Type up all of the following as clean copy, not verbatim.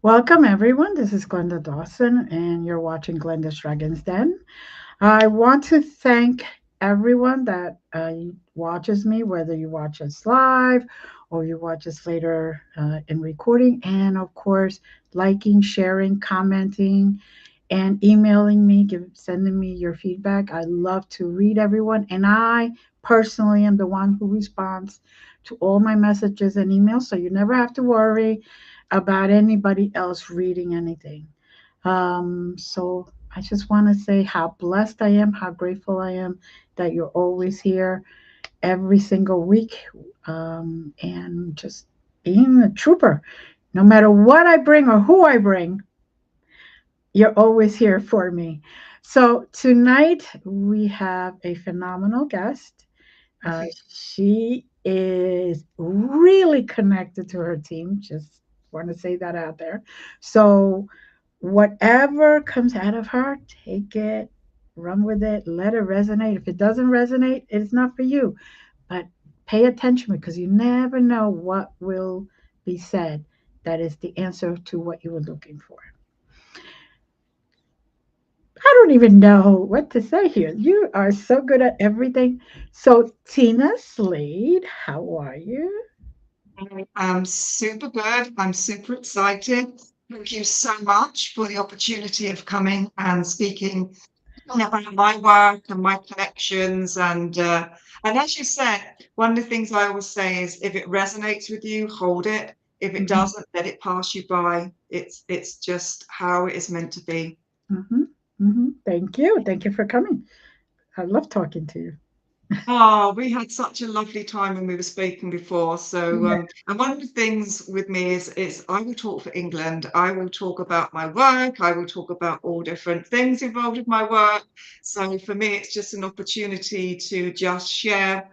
Welcome, everyone. This is Glenda Dawson, and you're watching Glenda's Dragon's Den. I want to thank everyone that watches me, whether you watch us live or you watch us later in recording, and of course, liking, sharing, commenting, and emailing me, sending me your feedback. I love to read everyone, and I personally am the one who responds to all my messages and emails, so you never have to worry about anybody else reading anything. So I just want to say how blessed I am, how grateful I am that you're always here every single week, and just being a trooper. No matter what I bring or who I bring, you're always here for me. So tonight we have a phenomenal guest. She is really connected to her team. Just want to say that out there. So whatever comes out of her, take it, run with it, let it resonate. If it doesn't resonate, it's not for you. But pay attention because you never know what will be said that is the answer to what you were looking for. I don't even know what to say here. You are so good at everything. So, Tina Slade, how are you? I'm super good. I'm super excited. Thank you so much for the opportunity of coming and speaking about my work and my connections. And as you said, one of the things I always say is if it resonates with you, hold it. If it Hmm. doesn't, let it pass you by. It's just how it is meant to be. Hmm. Hmm. Thank you. Thank you for coming. I love talking to you. Oh, we had such a lovely time when we were speaking before. So, Yeah. and one of the things with me is I will talk for England. I will talk about my work. I will talk about all different things involved with my work. So for me, it's just an opportunity to just share.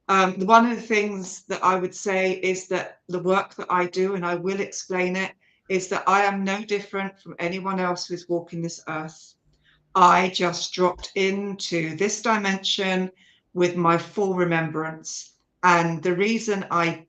One of the things that I would say is that the work that I do, and I will explain it, is that I am no different from anyone else who's walking this earth. I just dropped into this dimension with my full remembrance. And the reason I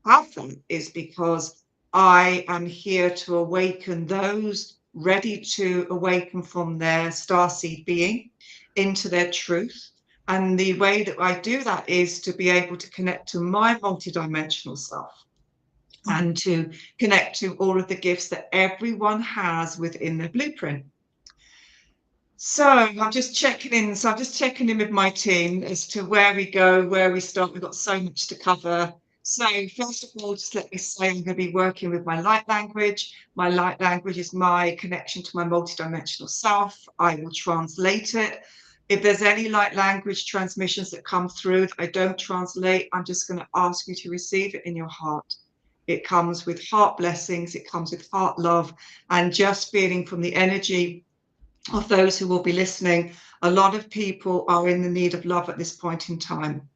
have them is because I am here to awaken those ready to awaken from their starseed being into their truth. And the way that I do that is to be able to connect to my multidimensional self and to connect to all of the gifts that everyone has within their blueprint. So I'm just checking in. So I'm just checking in with my team as to where we go, where we start. We've got so much to cover. So first of all, just let me say I'm going to be working with my light language. My light language is my connection to my multidimensional self. I will translate it. If there's any light language transmissions that come through that I don't translate, I'm just going to ask you to receive it in your heart. It comes with heart blessings. It comes with heart love and just feeling from the energy of those who will be listening, a lot of people are in the need of love at this point in time.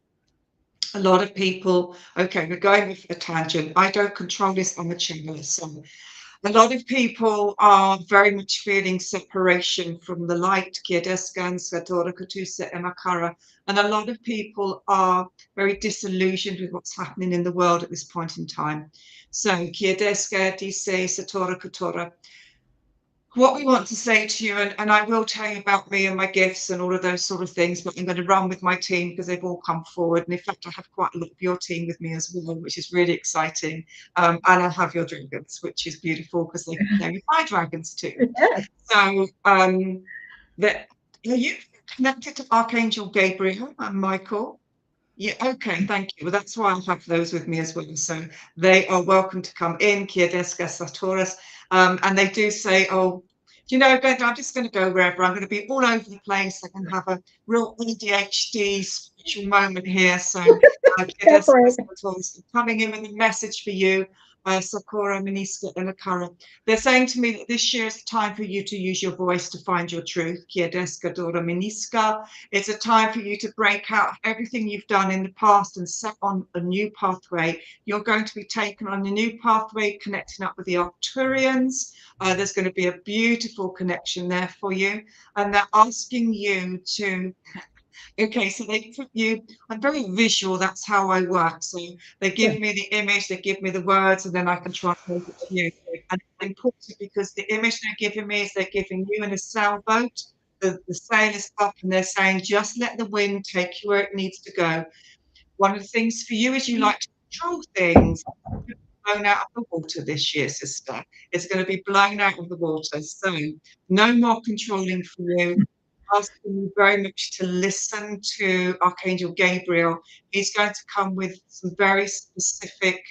A lot of people, okay, we're going with a tangent. I don't control this, I'm a channelist. So a lot of people are very much feeling separation from the light, Kiedescan, Svatora, Katusa, Emakara, and a lot of people are very disillusioned with what's happening in the world at this point in time. So Kiedeska, Dise, Satora, Katora, what we want to say to you, and I will tell you about me and my gifts and all of those sort of things, but I'm going to run with my team because they've all come forward. And in fact, I have quite a lot of your team with me as well, which is really exciting. And I have your dragons, which is beautiful because they can carry my dragons too. Yes. So that are you connected to Archangel Gabriel and Michael? Yeah, okay, thank you. Well, that's why I have those with me as well. So they are welcome to come in, Kiedeska Satoris. And they do say, oh, you know, Glenda, I'm just going to go wherever. I'm going to be all over the place. I can have a real ADHD spiritual moment here. So Go for Kiedeska it. Satoris coming in with a message for you, Sakura Miniska and Akara. They're saying to me that this year is a time for you to use your voice to find your truth. Kiedeska Dora Miniska. It's a time for you to break out everything you've done in the past and set on a new pathway. You're going to be taken on a new pathway, connecting up with the Arcturians. There's going to be a beautiful connection there for you. And they're asking you to Okay, so they put you, I'm very visual, that's how I work. So they Yeah. give me the image, they give me the words, and then I can translate it to you. And it's important because the image they're giving me is they're giving you in a sailboat. The sail is up and they're saying, just let the wind take you where it needs to go. One of the things for you is you like to control things. Blown out of the water this year, sister. It's going to be blown out of the water. So no more controlling for you. Asking you very much to listen to Archangel Gabriel. He's going to come with some very specific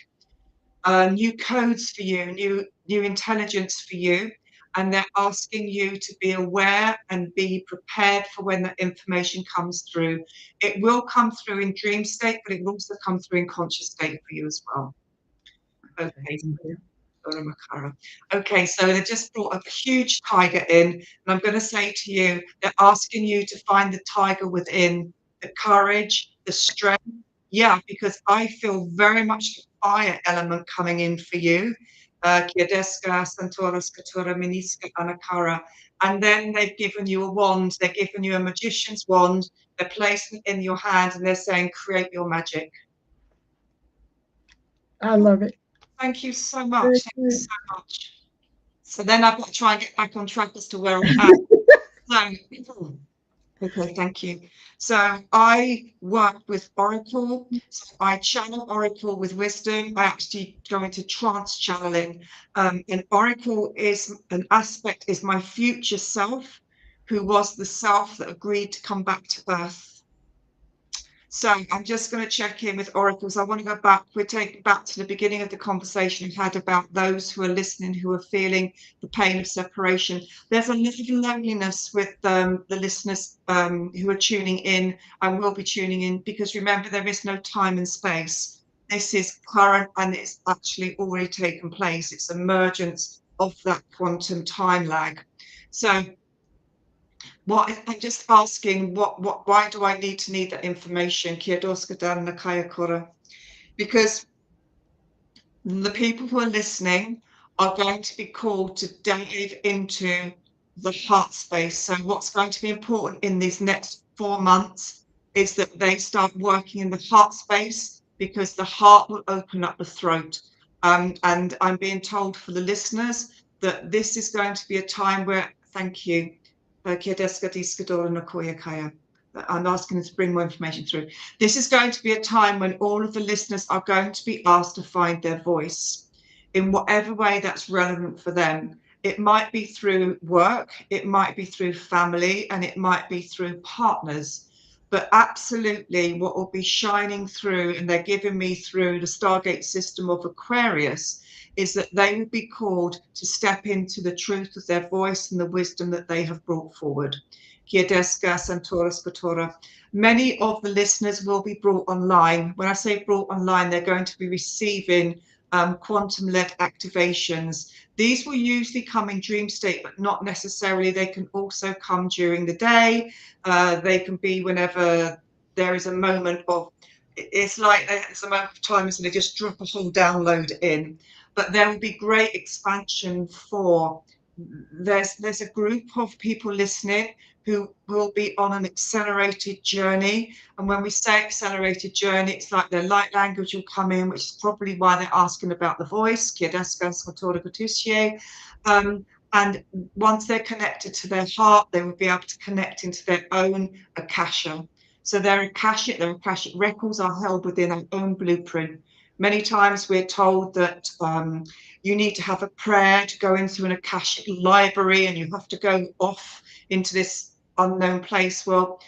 new codes for you, new intelligence for you, and they're asking you to be aware and be prepared for when that information comes through. It will come through in dream state, but it will also come through in conscious state for you as well. Okay. Thank you. Okay, so they just brought up a huge tiger in, and I'm going to say to you, they're asking you to find the tiger within, the courage, the strength. Yeah, because I feel very much the fire element coming in for you. Kiedeska, Santora, Skatura, Miniska, Anakara. And then they've given you a wand, they're giving you a magician's wand, they're placing it in your hand, and they're saying, create your magic. I love it. Thank you so much. Very Thank you good. so much. So then I've got to try and get back on track as to where I'm at. So, okay, thank you. So I work with Oracle. So I channel Oracle with wisdom. I actually go into trance channeling. And Oracle is an aspect, is my future self, who was the self that agreed to come back to Earth. So I'm just going to check in with oracles. I want to go back. We're taking back to the beginning of the conversation we had about those who are listening, who are feeling the pain of separation. There's a little loneliness with the listeners who are tuning in and will be tuning in, because remember, there is no time and space. This is current and it's actually already taken place. It's emergence of that quantum time lag. So what I'm just asking, why do I need that information? Because the people who are listening are going to be called to dive into the heart space. So what's going to be important in these next 4 months is that they start working in the heart space, because the heart will open up the throat. And I'm being told for the listeners that this is going to be a time where, thank you, I'm asking them to bring more information through. This is going to be a time when all of the listeners are going to be asked to find their voice in whatever way that's relevant for them. It might be through work, it might be through family, and it might be through partners. But absolutely, what will be shining through, and they're giving me through the Stargate system of Aquarius, is that they would be called to step into the truth of their voice and the wisdom that they have brought forward. Kiedeska, Santora, Skatora. Many of the listeners will be brought online. When I say brought online, they're going to be receiving quantum-led activations. These will usually come in dream state, but not necessarily. They can also come during the day. They can be whenever there is a moment of, it's like it's a moment of time, so they just drop a whole download in. But there will be great expansion for, there's a group of people listening who will be on an accelerated journey. And when we say accelerated journey, it's like their light language will come in, which is probably why they're asking about the voice. And once they're connected to their heart, they will be able to connect into their own Akasha. So their Akashic records are held within our own blueprint. Many times we're told that you need to have a prayer to go into an Akashic library, and you have to go off into this unknown place. Well,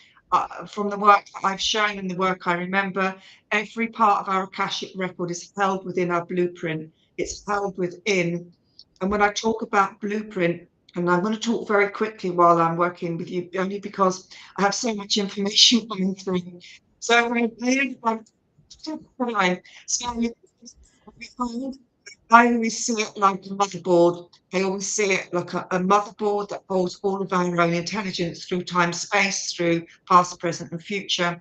from the work that I've shown and the work I remember, every part of our Akashic record is held within our blueprint. It's held within. And when I talk about blueprint, and I'm going to talk very quickly while I'm working with you, only because I have so much information coming through. So I always see it like a motherboard. I always see it like a motherboard that holds all of our own intelligence through time, space, through past, present, and future.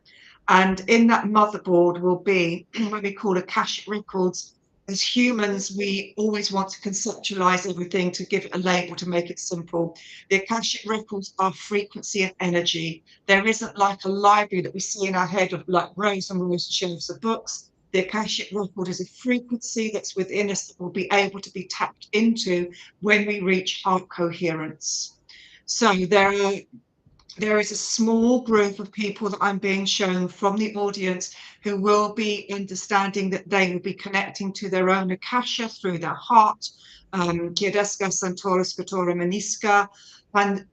And in that motherboard will be what we call Akashic records. as humans, we always want to conceptualize everything, to give it a label, to make it simple. The Akashic records are frequency and energy. There isn't like a library that we see in our head of like rows and rows of shelves of books. The Akashic record is a frequency that's within us that will be able to be tapped into when we reach heart coherence. So there is a small group of people that I'm being shown from the audience who will be understanding that they will be connecting to their own Akasha through their heart, Kiedeska, Santora, Scatora, Meniska, and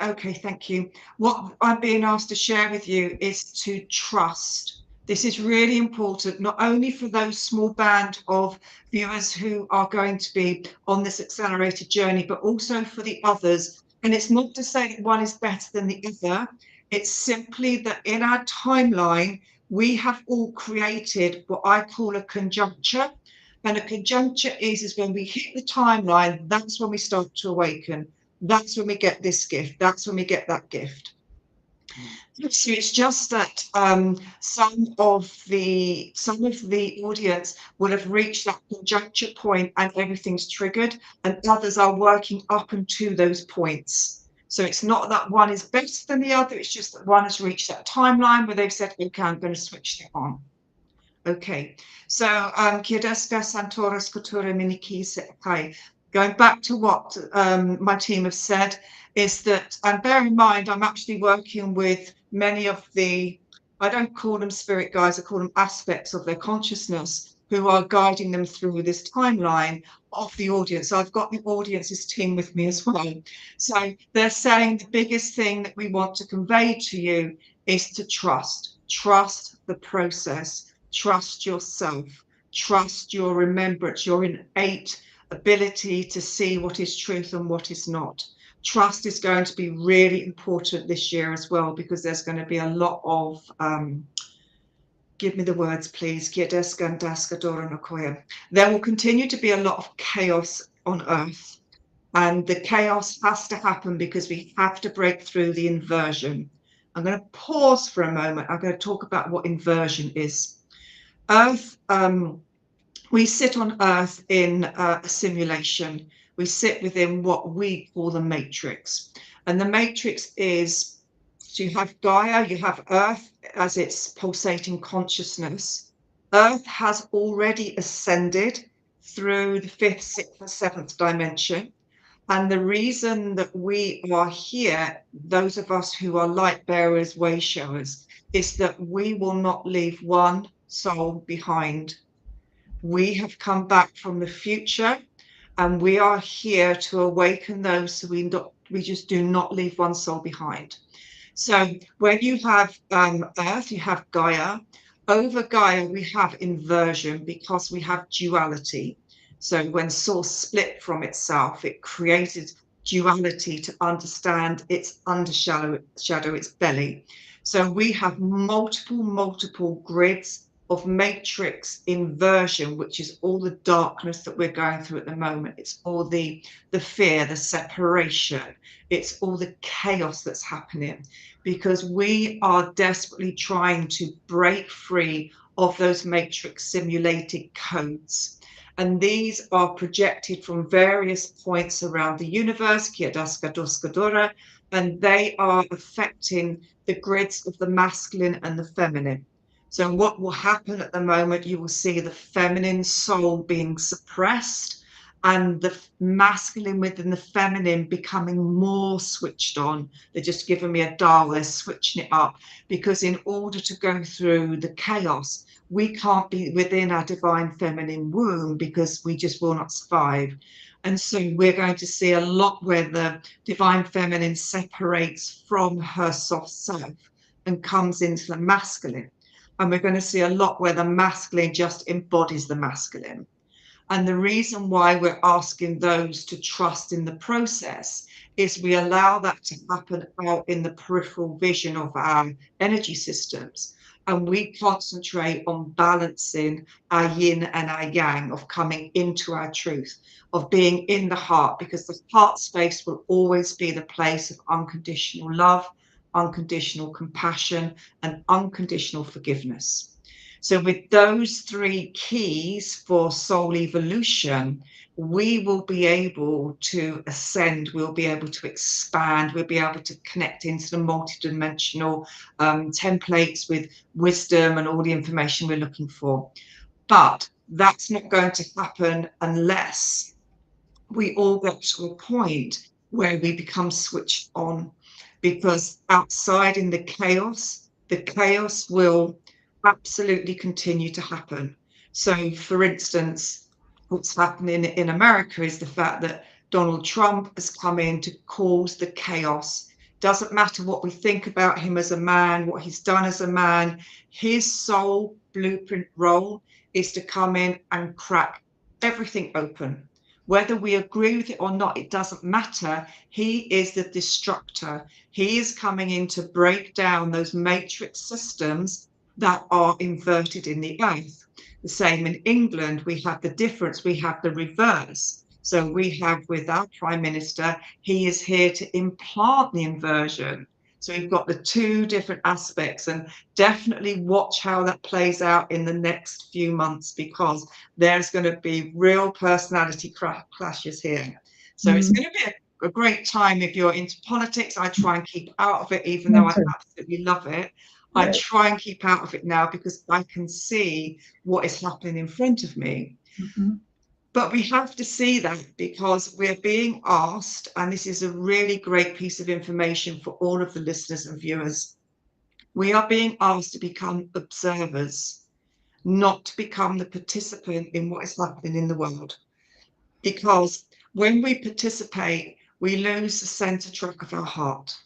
okay, thank you. What I'm being asked to share with you is to trust. This is really important, not only for those small band of viewers who are going to be on this accelerated journey, but also for the others. And it's not to say that one is better than the other. It's simply that in our timeline, we have all created what I call a conjuncture. And a conjuncture is when we hit the timeline, that's when we start to awaken. That's when we get this gift. That's when we get that gift. So it's just that some of the audience will have reached that conjuncture point and everything's triggered, and others are working up into those points. So it's not that one is better than the other, it's just that one has reached that timeline where they've said, okay, I'm going to switch it on. Okay, so Kiedeska Santoras Kultura Miniki Sekai. Going back to what my team have said, is that, and bear in mind, I'm actually working with many of the, I don't call them spirit guides, I call them aspects of their consciousness who are guiding them through this timeline of the audience. So I've got the audience's team with me as well. So they're saying the biggest thing that we want to convey to you is to trust. Trust the process. Trust yourself. Trust your remembrance, your innate ability to see what is truth and what is not. Trust is going to be really important this year as well, because there's going to be a lot of, give me the words, please. There will continue to be a lot of chaos on Earth. And the chaos has to happen because we have to break through the inversion. I'm going to pause for a moment. I'm going to talk about what inversion is. Earth, we sit on Earth in a simulation. We sit within what we call the matrix. And the matrix is, so you have Gaia, you have Earth as its pulsating consciousness. Earth has already ascended through the 5th, 6th, and 7th dimension. And the reason that we are here, those of us who are light bearers, way showers, is that we will not leave one soul behind. We have come back from the future, and we are here to awaken those, so we just do not leave one soul behind. So when you have Earth, you have Gaia. Over Gaia, we have inversion because we have duality. So when Source split from itself, it created duality to understand its undershadow, its belly. So we have multiple grids of matrix inversion, which is all the darkness that we're going through at the moment. It's all the fear, the separation. It's all the chaos that's happening, because we are desperately trying to break free of those matrix simulated codes. And these are projected from various points around the universe, and they are affecting the grids of the masculine and the feminine. So what will happen at the moment, you will see the feminine soul being suppressed and the masculine within the feminine becoming more switched on. They're just giving me a dial, they're switching it up, because in order to go through the chaos, we can't be within our divine feminine womb because we just will not survive. And so we're going to see a lot where the divine feminine separates from her soft self and comes into the masculine. And we're going to see a lot where the masculine just embodies the masculine. And the reason why we're asking those to trust in the process is we allow that to happen out in the peripheral vision of our energy systems. And we concentrate on balancing our yin and our yang, of coming into our truth, of being in the heart, because the heart space will always be the place of unconditional love, unconditional compassion, and unconditional forgiveness. So with those three keys for soul evolution, we will be able to ascend, we'll be able to expand, we'll be able to connect into the multidimensional templates with wisdom and all the information we're looking for. But that's not going to happen unless we all get to a point where we become switched on, because outside in the chaos will absolutely continue to happen. So, for instance, what's happening in America is the fact that Donald Trump has come in to cause the chaos. Doesn't matter what we think about him as a man, what he's done as a man, his sole blueprint role is to come in and crack everything open. Whether we agree with it or not, it doesn't matter. He is the destructor. He is coming in to break down those matrix systems that are inverted in the earth. The same in England, we have the difference, we have the reverse. So we have with our Prime Minister, he is here to implant the inversion. So we've got the two different aspects, and definitely watch how that plays out in the next few months, because there's going to be real personality clashes here. So it's going to be a great time if you're into politics. I try and keep out of it, even though I absolutely love it. I try and keep out of it now because I can see what is happening in front of me. But we have to see that, because we're being asked, and this is a really great piece of information for all of the listeners and viewers, we are being asked to become observers, not to become the participant in what is happening in the world. Because when we participate, we lose the center track of our heart.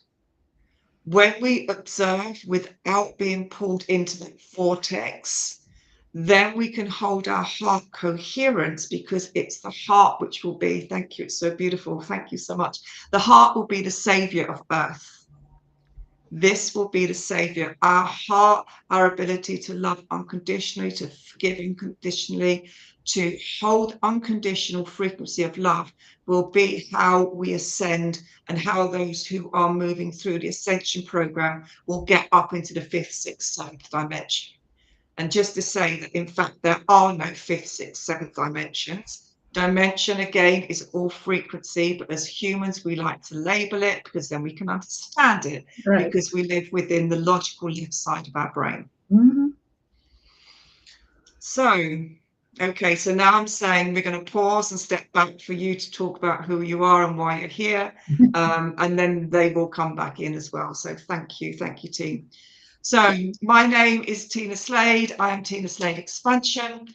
When we observe without being pulled into that vortex, then we can hold our heart coherence, because it's the heart which will be, thank you, it's so beautiful, thank you so much. The heart will be the savior of earth. This will be the savior. Our heart, our ability to love unconditionally, to forgive unconditionally, to hold unconditional frequency of love will be how we ascend, and how those who are moving through the ascension program will get up into the 5th, 6th, 7th dimension. And just to say that, in fact, there are no 5th, 6th, 7th dimensions. Dimension, again, is all frequency, but as humans, we like to label it because then we can understand it, because we live within the logical left side of our brain. So, okay, so now I'm saying we're going to pause and step back for you to talk about who you are and why you're here, and then they will come back in as well. So thank you, team. So my name is Tina Slade. I am Tina Slade Expansion.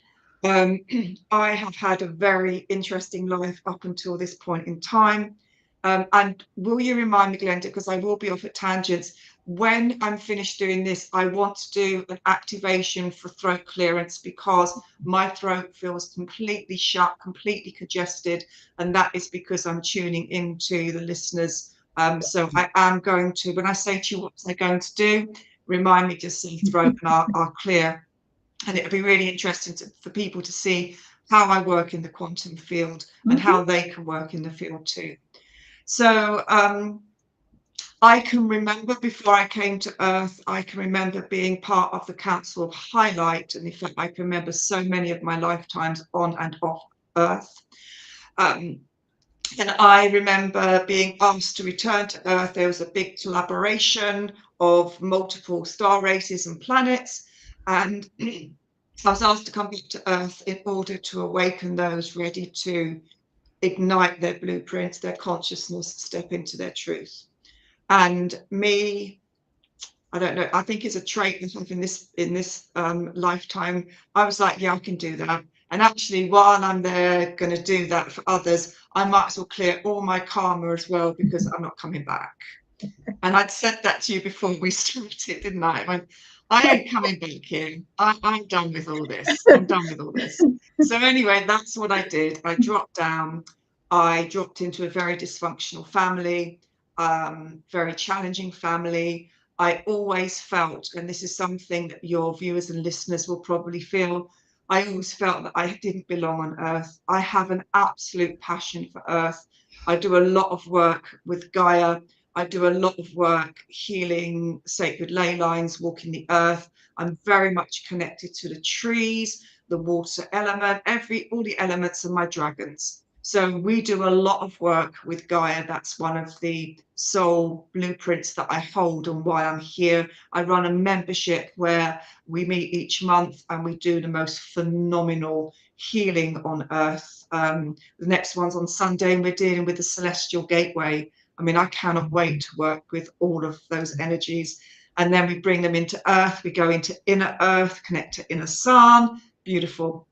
I have had a very interesting life up until this point in time. And will you remind me, Glenda, because I will be off at tangents, when I'm finished doing this, I want to do an activation for throat clearance, because my throat feels completely shut, completely congested, and that is because I'm tuning into the listeners. So I am going to, when I say to you what I'm going to do, remind me to see throat and I'll clear. And it'll be really interesting for people to see how I work in the quantum field and how they can work in the field too. So I can remember before I came to Earth, I can remember being part of the Council of Highlight. And in fact, I can remember so many of my lifetimes on and off Earth. And I remember being asked to return to Earth. There was a big collaboration of multiple star races and planets. And I was asked to come back to Earth in order to awaken those ready to ignite their blueprints, their consciousness, step into their truth. And me, I don't know, I think it's a trait I have in this lifetime. I was like, yeah, I can do that. And actually, while I'm there going to do that for others, I might as well clear all my karma as well, because I'm not coming back. And I'd said that to you before we started, didn't I? I went, I ain't coming back here. I'm done with all this. I'm done with all this. So anyway, that's what I did. I dropped down. I dropped into a very dysfunctional family, very challenging family. I always felt, and this is something that your viewers and listeners will probably feel, I always felt that I didn't belong on Earth. I have an absolute passion for Earth. I do a lot of work with Gaia. I do a lot of work healing sacred ley lines, walking the earth. I'm very much connected to the trees, the water element, all the elements of my dragons. So we do a lot of work with Gaia. That's one of the soul blueprints that I hold and why I'm here. I run a membership where we meet each month and we do the most phenomenal healing on earth. The next one's on Sunday and we're dealing with the celestial gateway. I mean, I cannot wait to work with all of those energies. And then we bring them into earth. We go into inner earth, connect to inner sun. Beautiful.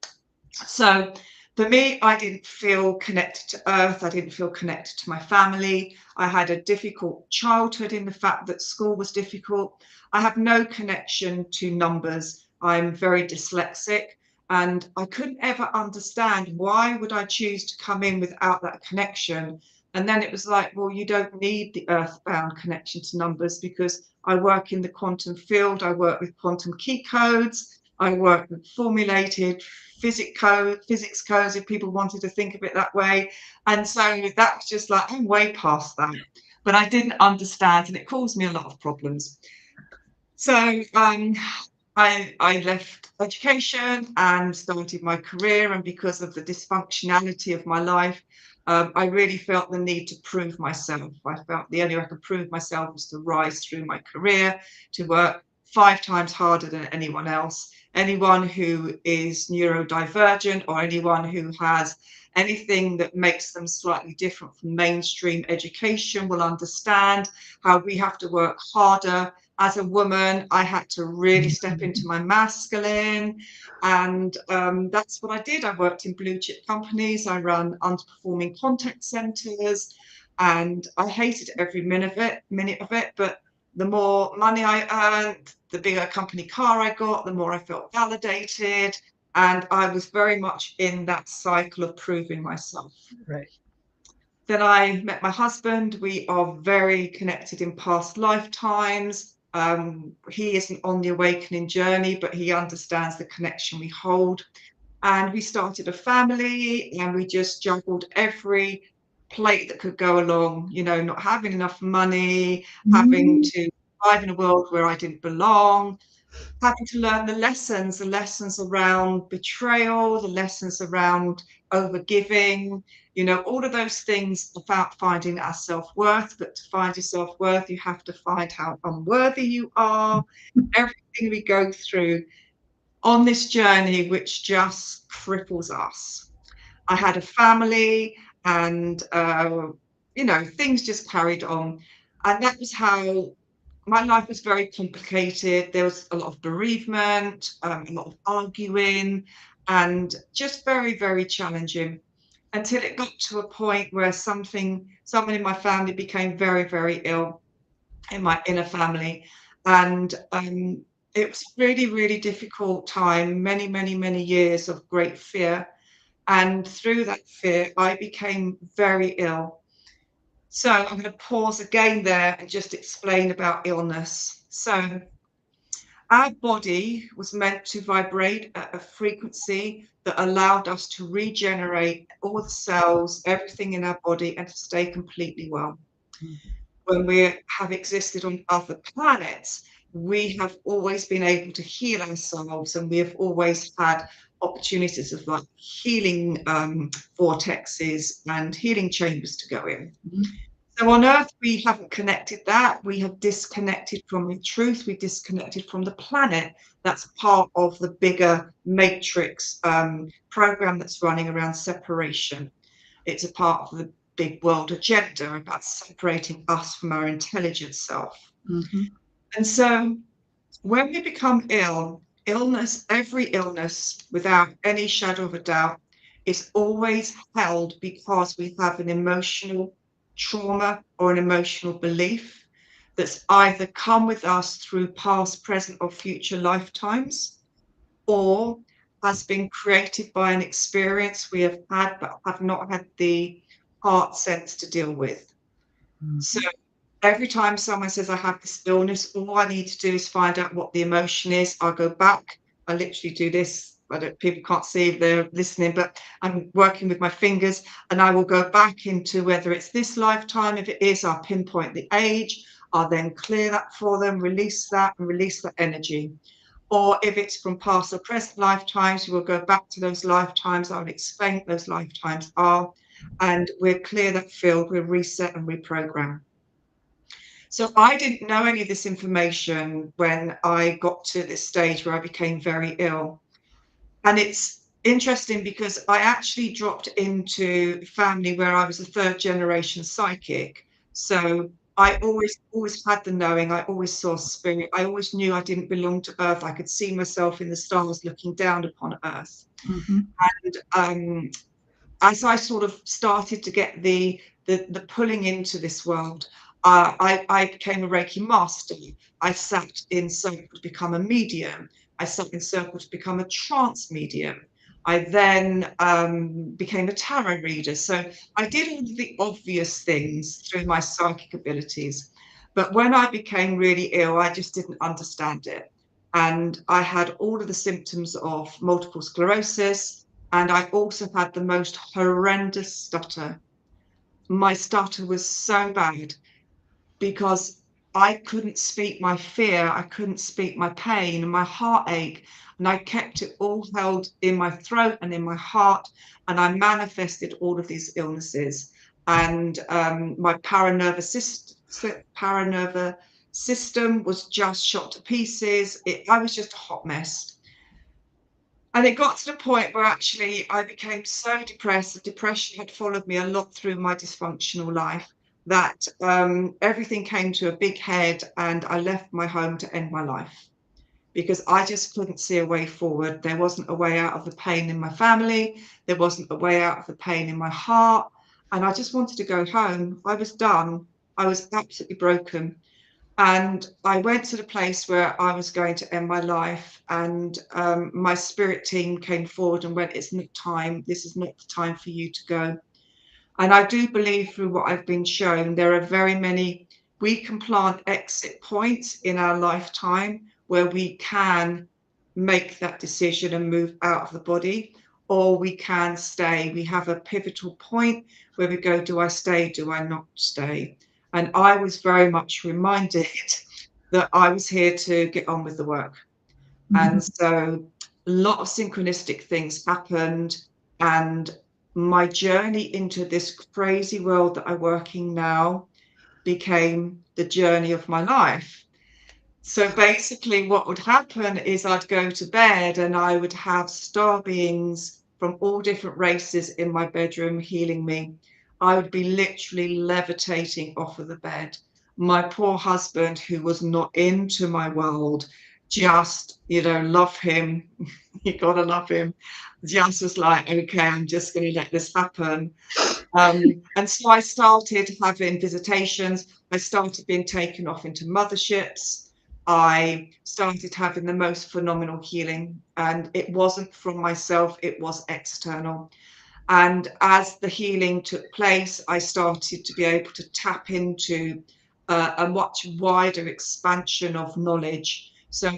So for me, I didn't feel connected to earth. I didn't feel connected to my family. I had a difficult childhood in the fact that school was difficult. I have no connection to numbers. I'm very dyslexic. And I couldn't ever understand why would I choose to come in without that connection. And then it was like, well, you don't need the earthbound connection to numbers because I work in the quantum field. I work with quantum key codes. I work with formulated physics codes, if people wanted to think of it that way. And so that was just like, I'm way past that. But I didn't understand, and it caused me a lot of problems. So I left education and started my career, and because of the dysfunctionality of my life, I really felt the need to prove myself. I felt the only way I could prove myself was to rise through my career, to work 5 times harder than anyone else. Anyone who is neurodivergent or anyone who has anything that makes them slightly different from mainstream education will understand how we have to work harder. As a woman, I had to really step into my masculine, and that's what I did. I worked in blue chip companies. I run underperforming contact centers, and I hated every minute of it. But the more money I earned, the bigger company car I got, the more I felt validated, and I was very much in that cycle of proving myself. Right. Then I met my husband. We are very connected in past lifetimes. He isn't on the awakening journey, but he understands the connection we hold. And we started a family, and we just juggled every plate that could go along, not having enough money, having Mm. to survive in a world where I didn't belong, having to learn the lessons around betrayal, the lessons around overgiving, all of those things about finding our self-worth. But to find your self-worth, you have to find how unworthy you are. Everything we go through on this journey, which just cripples us. I had a family, and things just carried on. And that was how my life was very complicated. There was a lot of bereavement, a lot of arguing, and just very, very challenging until it got to a point where someone in my family became very, very ill, in my inner family. And it was really, really difficult time, many, many, many years of great fear. And through that fear, I became very ill. So I'm going to pause again there and just explain about illness. So our body was meant to vibrate at a frequency that allowed us to regenerate all the cells, everything in our body, and to stay completely well. When we have existed on other planets, we have always been able to heal ourselves, and we have always had opportunities of like healing vortexes and healing chambers to go in. So on Earth, we haven't connected that. We have disconnected from the truth. We disconnected from the planet. That's part of the bigger matrix program that's running around separation. It's a part of the big world agenda about separating us from our intelligent self. Mm-hmm. And so when we become ill, every illness, without any shadow of a doubt, is always held because we have an emotional trauma or an emotional belief that's either come with us through past, present, or future lifetimes, or has been created by an experience we have had but have not had the heart sense to deal with. Mm-hmm. So every time someone says I have this illness, all I need to do is find out what the emotion is. I'll go back. I literally do this. People can't see if they're listening, but I'm working with my fingers, and I will go back into whether it's this lifetime. If it is, I'll pinpoint the age. I'll then clear that for them, release that, and release that energy. or if it's from past or present lifetimes, we'll go back to those lifetimes. I'll explain what those lifetimes are, and we'll clear that field, we'll reset and reprogram. So I didn't know any of this information when I got to this stage where I became very ill. And it's interesting because I actually dropped into a family where I was a third generation psychic. So I always had the knowing. I always saw spirit. I always knew I didn't belong to Earth. I could see myself in the stars looking down upon Earth. Mm-hmm. And as I sort of started to get the pulling into this world, I became a Reiki master. I sat in circle to become a medium. I sat in circle to become a trance medium. I then became a tarot reader. So I did all of the obvious things through my psychic abilities. But when I became really ill, I just didn't understand it. And I had all of the symptoms of multiple sclerosis, and I also had the most horrendous stutter. My stutter was so bad because I couldn't speak my fear, I couldn't speak my pain and my heartache, and I kept it all held in my throat and in my heart, and I manifested all of these illnesses. And my paranervous system was just shot to pieces. I was just a hot mess. And it got to the point where actually I became so depressed. The depression had followed me a lot through my dysfunctional life that everything came to a big head, and I left my home to end my life because I just couldn't see a way forward. There wasn't a way out of the pain in my family. There wasn't a way out of the pain in my heart. And I just wanted to go home. I was done. I was absolutely broken. And I went to the place where I was going to end my life, and my spirit team came forward and went, "It's not time. This is not the time for you to go." And I do believe through what I've been shown, there are very many, we can plant exit points in our lifetime where we can make that decision and move out of the body, or we can stay. We have a pivotal point where we go, do I stay? Do I not stay? And I was very much reminded that I was here to get on with the work. Mm-hmm. And so a lot of synchronistic things happened. And my journey into this crazy world that I work in now became the journey of my life. So basically, what would happen is I'd go to bed and I would have star beings from all different races in my bedroom healing me. I would be literally levitating off of the bed. My poor husband, who was not into my world, just, love him. You gotta love him. Just was like, okay, I'm just going to let this happen. And so I started having visitations. I started being taken off into motherships. I started having the most phenomenal healing, and it wasn't from myself, it was external. And as the healing took place, I started to be able to tap into a much wider expansion of knowledge. So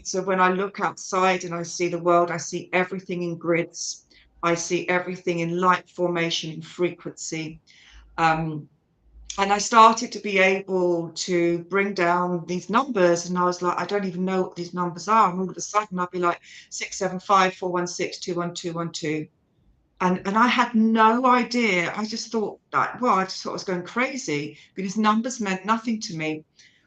so when I look outside and I see the world, I see everything in grids. I see everything in light formation and frequency. Um, and I started to be able to bring down these numbers, and I was like, I don't even know what these numbers are. And all of a sudden, I'd be like 675 416 21212. And I had no idea. I just thought, like, well, I just thought I was going crazy because numbers meant nothing to me.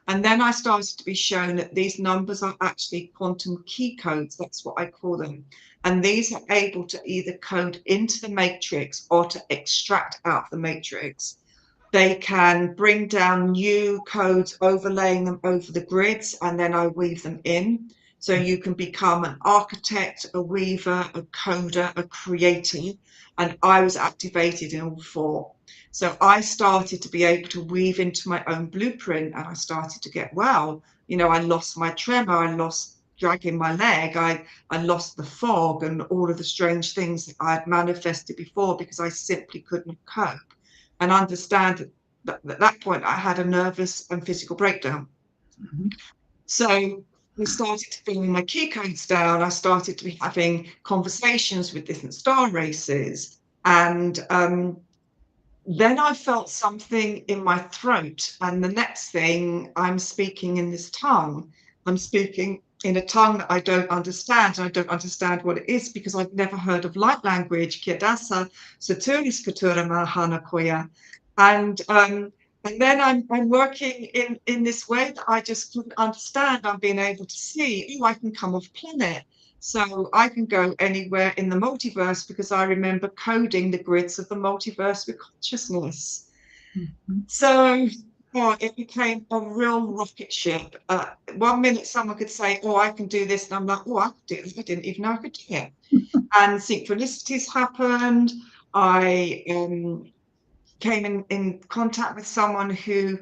And then I started to be shown that these numbers are actually quantum key codes. That's what I call them. And these are able to either code into the matrix or to extract out the matrix. They can bring down new codes, overlaying them over the grids, and then I weave them in. So you can become an architect, a weaver, a coder, a creator. And I was activated in all four. So I started to be able to weave into my own blueprint, and I started to get well. I lost my tremor, I lost dragging my leg, I lost the fog and all of the strange things that I had manifested before because I simply couldn't cope and understand that at that point I had a nervous and physical breakdown. Mm-hmm. So I started to bring my key codes down. I started to be having conversations with different star races. And then I felt something in my throat. And the next thing, I'm speaking in this tongue. I'm speaking in a tongue that I don't understand, and I don't understand what it is because I've never heard of light language. Kiadasa, Saturis Katura Mahana Koya. And then I'm working in this way that I just couldn't understand. I'm being able to see, oh, I can come off planet. So I can go anywhere in the multiverse because I remember coding the grids of the multiverse with consciousness. Mhm. So it became a real rocket ship. 1 minute someone could say, oh, I can do this. And I'm like, oh, I could do this. I didn't even know I could do it. And synchronicities happened. I came in contact with someone who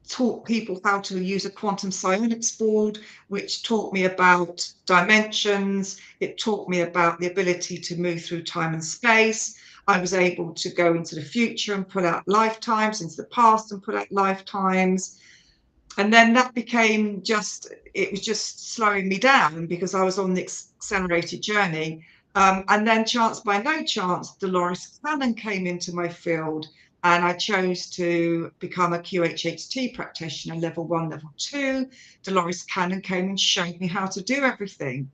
taught people how to use a quantum psionics board, which taught me about dimensions. It taught me about the ability to move through time and space. I was able to go into the future and pull out lifetimes, into the past and pull out lifetimes. And then that became it was just slowing me down because I was on the accelerated journey. And then, chance by no chance, Dolores Cannon came into my field, and I chose to become a QHHT practitioner, level 1, level 2. Dolores Cannon came and showed me how to do everything.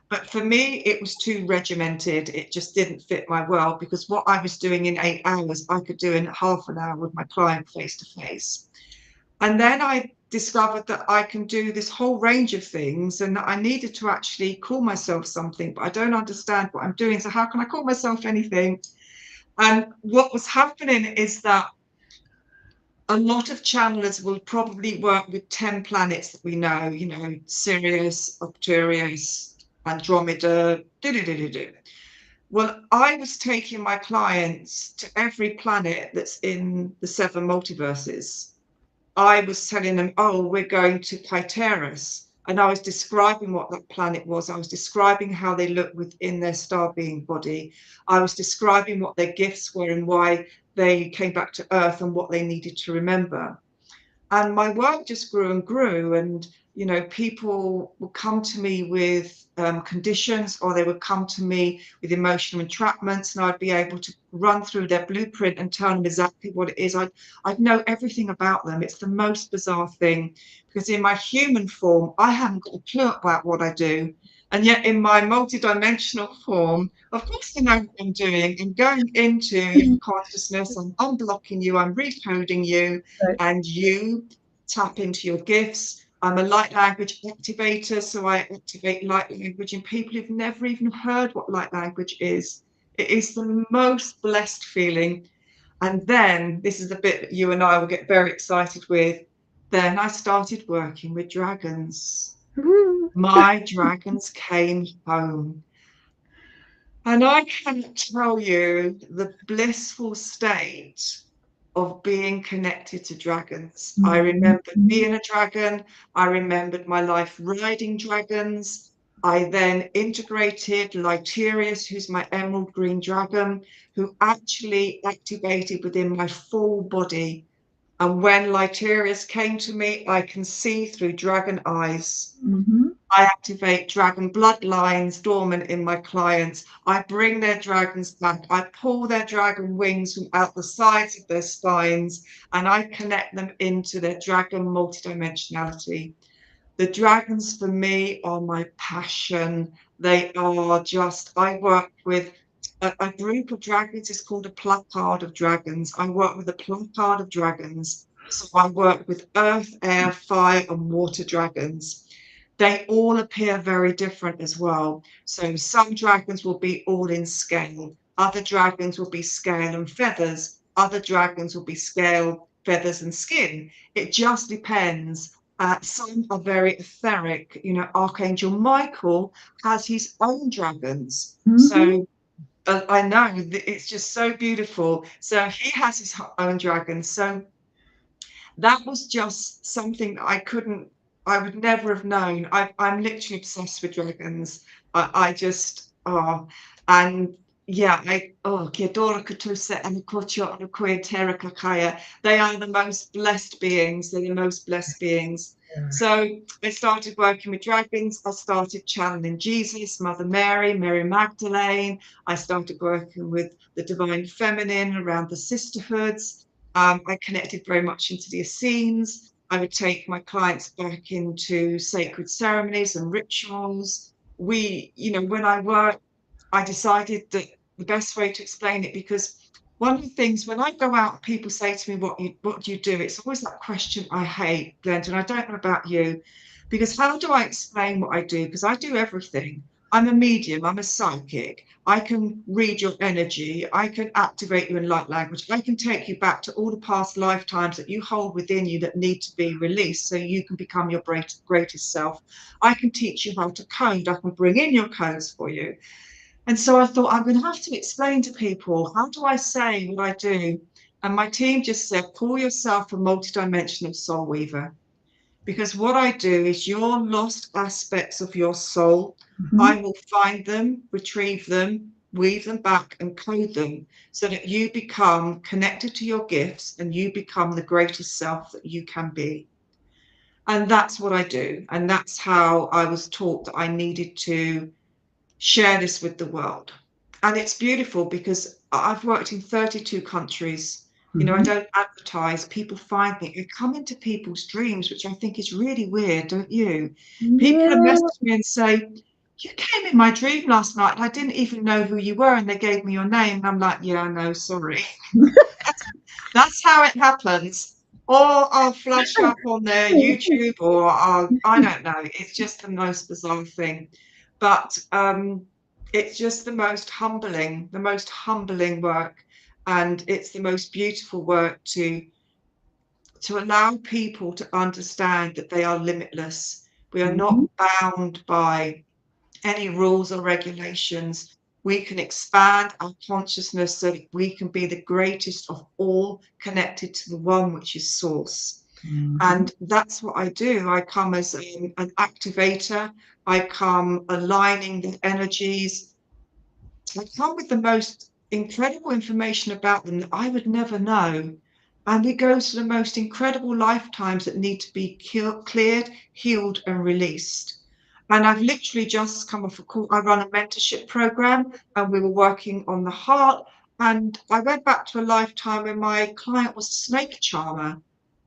But for me, it was too regimented. It just didn't fit my world because what I was doing in 8 hours, I could do in half an hour with my client face to face. And then I discovered that I can do this whole range of things and that I needed to actually call myself something, but I don't understand what I'm doing. So how can I call myself anything? And what was happening is that a lot of channelers will probably work with 10 planets that we know, Sirius, Arcturus, Andromeda, do. Well, I was taking my clients to every planet that's in the 7 multiverses. I was telling them, oh, we're going to Pyterus. And I was describing what that planet was. I was describing how they look within their star being body. I was describing what their gifts were and why they came back to Earth and what they needed to remember. And my work just grew and grew. And, people would come to me with conditions, or they would come to me with emotional entrapments, and I'd be able to run through their blueprint and tell them exactly what it is. I'd know everything about them. It's the most bizarre thing, because in my human form, I haven't got a clue about what I do. And yet in my multidimensional form, of course I know what I'm doing. I'm going into your consciousness, I'm unblocking you, I'm recoding you, Right. and you tap into your gifts. I'm a light language activator, so I activate light language in people who've never even heard what light language is. It is the most blessed feeling. And then, this is the bit that you and I will get very excited with. Then I started working with dragons. Woo. My dragons came home. And I cannot tell you the blissful state of being connected to dragons. I Mhm. remembered being a dragon. I remembered my life riding dragons. I then integrated Lytirius, who's my emerald green dragon, who actually activated within my full body. And when Lytirius came to me, I can see through dragon eyes. Mhm. I activate dragon bloodlines dormant in my clients. I bring their dragons back. I pull their dragon wings from out the sides of their spines, and I connect them into their dragon multidimensionality. The dragons for me are my passion. They are just, I work with a group of dragons. It's called a placard of dragons. I work with a placard of dragons. So I work with earth, air, fire, and water dragons. They all appear very different as well. So some dragons will be all in scale. Other dragons will be scale and feathers. Other dragons will be scale, feathers, and skin. It just depends. Some are very etheric. Archangel Michael has his own dragons. Mhm. So I know that it's just so beautiful. So he has his own dragons. So that was just something that I would never have known. I'm literally obsessed with dragons. I just, and yeah, que adoro que tu se anakocho anakoya terra kakaya. They are the most blessed beings. They're the most blessed beings. Yeah. So I started working with dragons. I started channeling Jesus, Mother Mary, Mary Magdalene. I started working with the divine feminine around the sisterhoods. I connected very much into the Essenes. I would take my clients back into sacred ceremonies and rituals. When I work, I decided that the best way to explain it, because one of the things when I go out, people say to me, what do you do? It's always that question I hate, Glenda, and I don't know about you, because how do I explain what I do? Because I do everything. I'm a medium, I'm a psychic. I can read your energy. I can activate you in light language. I can take you back to all the past lifetimes that you hold within you that need to be released so you can become your greatest self. I can teach you how to code. I can bring in your codes for you. And so I thought, I'm going to have to explain to people, how do I say what I do? And my team just said, call yourself a multidimensional soul weaver. Because what I do is your lost aspects of your soul, Mhm. I will find them, retrieve them, weave them back and code them so that you become connected to your gifts and you become the greatest self that you can be. And that's what I do. And that's how I was taught that I needed to share this with the world. And it's beautiful because I've worked in 32 countries. I Mhm. don't advertise. People find me. I come into people's dreams, which I think is really weird, don't you? People have Yeah. messaged me and say, you came in my dream last night and I didn't even know who you were, and they gave me your name. And I'm like, yeah, no, sorry. That's how it happens. Or I'll flash up on their YouTube, or I don't know. It's just the most bizarre thing. But it's just the most humbling work. And it's the most beautiful work to allow people to understand that they are limitless. We are not Mhm. bound by any rules or regulations. We can expand our consciousness so that we can be the greatest of all, connected to the one, which is source. Mhm. And that's what I do. I come as an activator. I come aligning the energies. I come with the most incredible information about them that I would never know. And we go to the most incredible lifetimes that need to be cleared, healed, and released. And I've literally just come off a call. I run a mentorship program, and we were working on the heart. And I went back to a lifetime when my client was a snake charmer.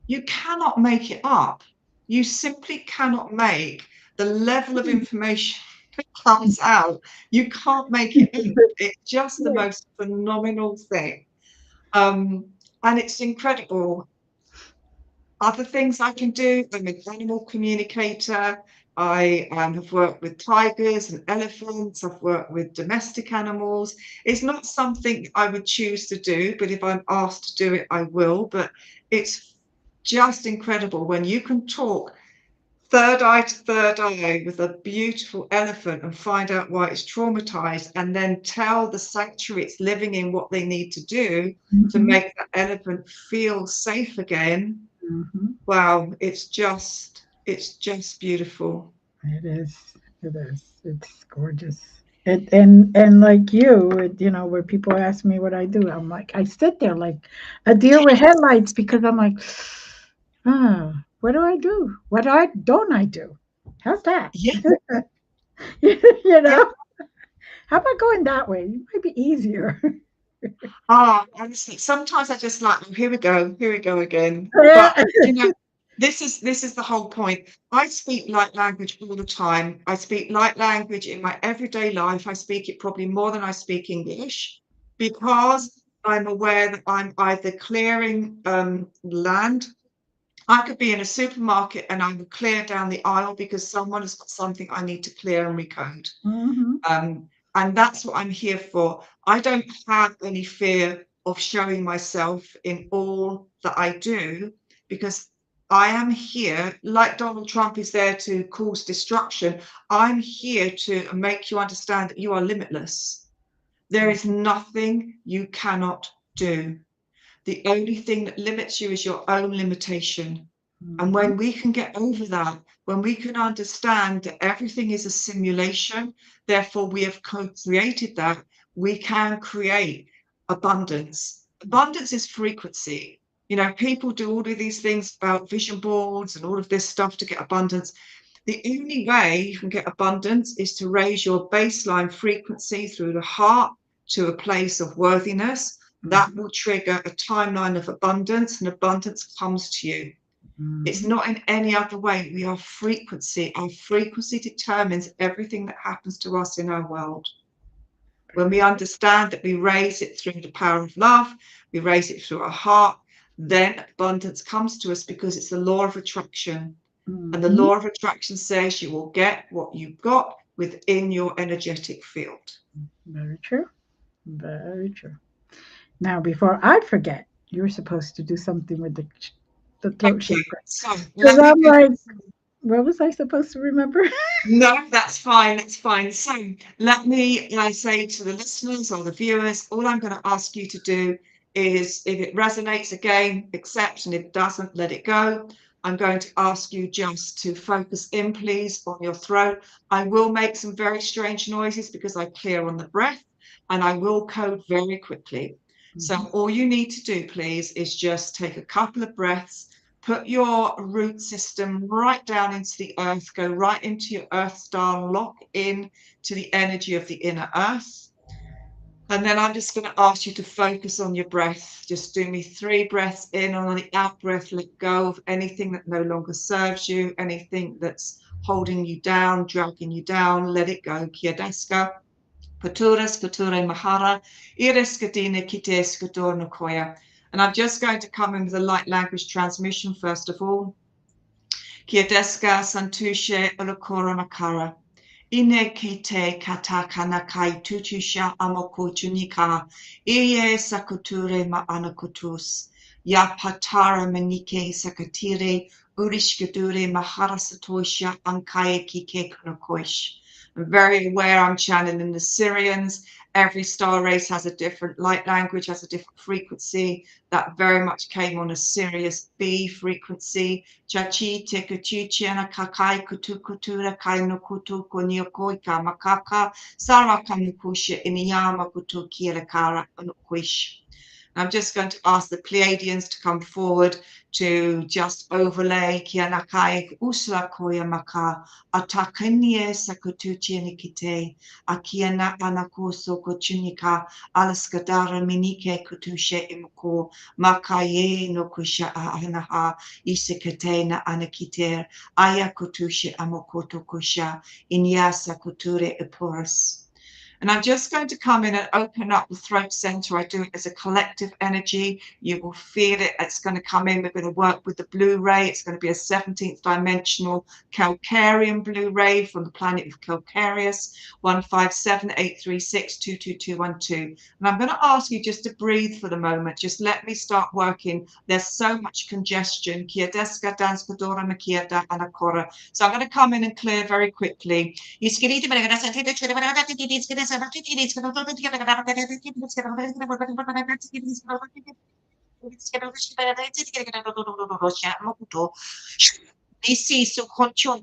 You cannot make it up. You simply cannot make the level of information that comes out. You can't make it up. It's just the most phenomenal thing. Um, and it's incredible. Other things I can do, I'm an animal communicator. I have worked with tigers and elephants. I've worked with domestic animals. It's not something I would choose to do, but if I'm asked to do it, I will. But it's just incredible when you can talk third eye to third eye with a beautiful elephant and find out why it's traumatized, and then tell the sanctuary it's living in what they need to do to Mhm. make that elephant feel safe again. Mhm. Wow, it's just beautiful. It is. It is. It's gorgeous. And like you, where people ask me what I do, I'm like, I sit there like a deer with headlights because I'm like, what do I do? Don't I do? How's that? Yeah, you yeah. know, how about going that way? It might be easier. Honestly, sometimes I just like, oh, here we go again. Yeah. But this is the whole point. I speak light language all the time. I speak light language in my everyday life. I speak it probably more than I speak English, because I'm aware that I'm either clearing land. I could be in a supermarket and I would clear down the aisle because someone has got something I need to clear and recode. Hmm. Um, and that's what I'm here for. I don't have any fear of showing myself in all that I do, because I am here, like Donald Trump is there to cause destruction. I'm here to make you understand that you are limitless. There is nothing you cannot do. The only thing that limits you is your own limitation. And Hmm. when we can get over that, when we can understand that everything is a simulation, therefore we have co-created that, we can create abundance. Abundance is frequency. People do all of these things about vision boards and all of this stuff to get abundance. The only way you can get abundance is to raise your baseline frequency through the heart to a place of worthiness. That will trigger a timeline of abundance, and abundance comes to you. It's not in any other way. We are frequency. Our frequency determines everything that happens to us in our world. When we understand that we raise it through the power of love, we raise it through our heart, then abundance comes to us because it's the law of attraction. And the law of attraction says you will get what you've got within your energetic field. Very true. Very true. Now, before I forget, you're supposed to do something with the throat Okay, chakra. so Because let me I'm do like, what was I supposed to remember? No, that's fine. That's fine. So let me say to the listeners or the viewers, all I'm going to ask you to do is, if it resonates, again, accept, and if it doesn't, let it go. I'm going to ask you just to focus in, please, on your throat. I will make some very strange noises because I clear on the breath, and I will code very quickly. So all you need to do, please, is just take a couple of breaths. Put your root system right down into the earth, go right into your earth star, lock in to the energy of the inner earth. And then I'm just going to ask you to focus on your breath. Just do me 3 breaths in, and on the out breath, let go of anything that no longer serves you, anything that's holding you down, dragging you down, let it go. Kia deska. Paturas, pature mahara, iris kadina kites kadorna koya. And I'm just going to come in with a light language transmission first of all. Kia deska santushe olokora makara. Ine kite katakana kai tutusha amoko chunika. Iye sakuture ma anakutus. Ya patara manike sakatire. Urishkadure mahara satosha ankaye kike kunakoish. I'm very aware I'm channeling the Syrians. Every star race has a different light language, has a different frequency. That very much came on a Sirius B frequency. Chachi tekuchichiana kakai kutu kutura kaino kutu koniokoi kamakaka saraka mukusha iniyama kutu kirakara unuquish. I'm just going to ask the Pleiadians to come forward to just overlay Kianakai Usla Koya Maka Atakanye Sakutuchinikite Akiana Anakoso Kochunika Alaskadara Minike Kutushe Imko Makaye no Kusha Anaha Isikatena Anakiter Aya Kutushe Amokoto Kusha Inyasa Kuture Eporis. And I'm just going to come in and open up the throat center. I do it as a collective energy. You will feel it. It's going to come in. We're going to work with the blue ray. It's going to be a 17th dimensional Calcarian blue ray from the planet of Calcarius, 157-836-22212. And I'm going to ask you just to breathe for the moment. Just let me start working. There's so much congestion. So I'm going to come in and clear very quickly. Nisiso conchon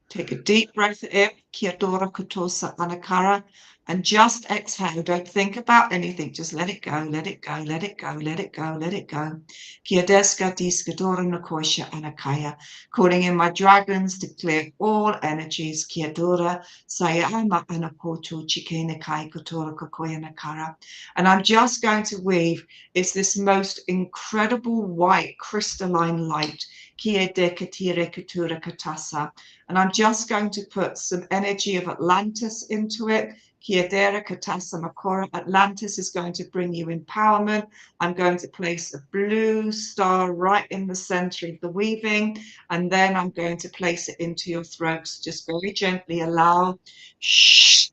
Take a deep breath in, Kiadora Kotosa Anakara, and just exhale. Don't think about anything. Just let it go, let it go, let it go, let it go, let it go. Kiadeska Diskadora Nakosha Anakaya. Calling in my dragons to clear all energies. Kiadora Sayama Anakoto Chikene Kai Kotora Kokoya Nakara. And I'm just going to weave. It's this most incredible white crystalline light. Kiede Katire Katura Katasa. And I'm just going to put some energy of Atlantis into it. Kiadera Katasa Makora. Atlantis is going to bring you empowerment. I'm going to place a blue star right in the center of the weaving. And then I'm going to place it into your throat. So just very gently allow. Shh.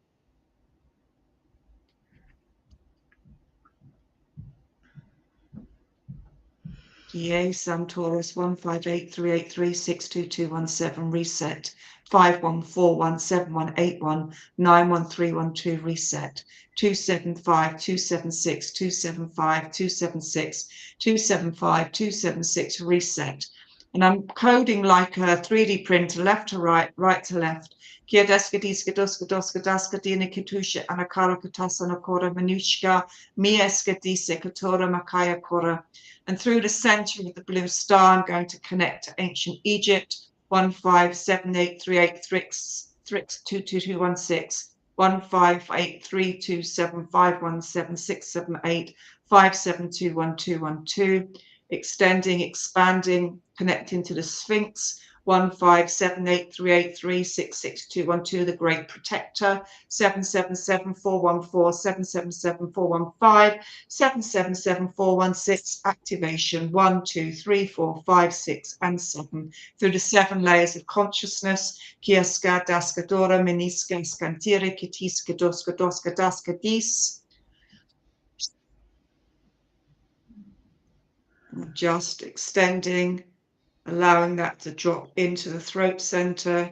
Kie Sam Taurus 15838362217 reset 51417181913112 reset 275276 275 276 275 276 reset And I'm coding like a 3D printer, left to right, right to left. Kia deska diska doska doska daska dina kitusha anakara katasana kora manushka mieska disa katora makaya kora. And through the center of the blue star, I'm going to connect to ancient Egypt. 157838322216. 15732751767857212112, extending, expanding, connecting to the Sphinx. 157838366212, the Great Protector. 777414, 777415, 777416, activation 1, 2, 3, 4, 5, 6, and 7 through the 7 layers of consciousness. Kiaska, daska, dora, meniska, skantiri, kitiska, doska, doska, daska, dis. Just extending, allowing that to drop into the throat center.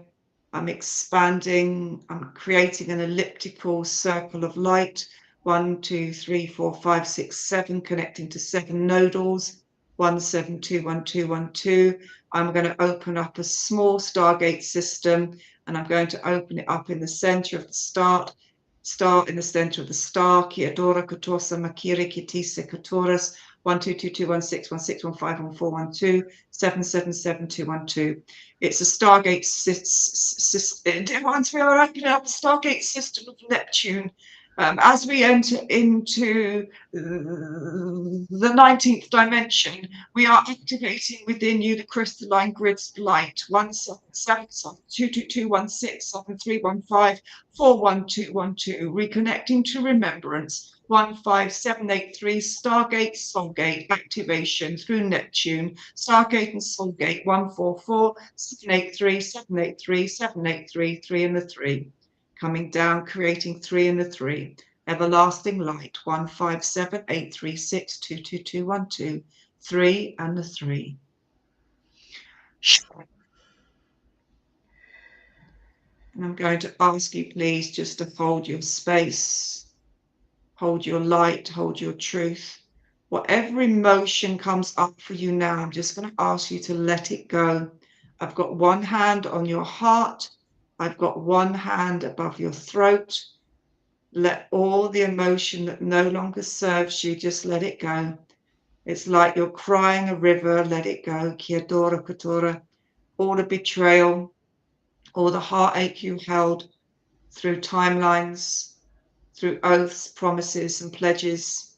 I'm expanding, I'm creating an elliptical circle of light. 1, 2, 3, 4, 5, 6, 7, connecting to 7 nodals. 1, 7, 2, 1, 2, 1, 2. I'm going to open up a small Stargate system, and I'm going to open it up in the center of the star in the center of the star. Kiadora Katosa Makiri Kitisa Katoras. 12221616151412 777212. It's a Stargate system. It reminds me of opening up a Stargate system of Neptune. As we enter into the 19th dimension, we are activating within you the crystalline grids of light. 177722167315411212, reconnecting to remembrance. 15783, Stargate, Soulgate, activation through Neptune. Stargate and Soulgate, 144, 783, 783, 783, 3 and the 3. Coming down, creating 3 and the 3. Everlasting light, 157836222212, 3 and the 3. And I'm going to ask you, please, just to hold your space, hold your light, hold your truth. Whatever emotion comes up for you now, I'm just going to ask you to let it go. I've got one hand on your heart. I've got one hand above your throat. Let all the emotion that no longer serves you, just let it go. It's like you're crying a river, let it go. Kiadora Katora. All the betrayal, all the heartache you held through timelines, through oaths, promises, and pledges.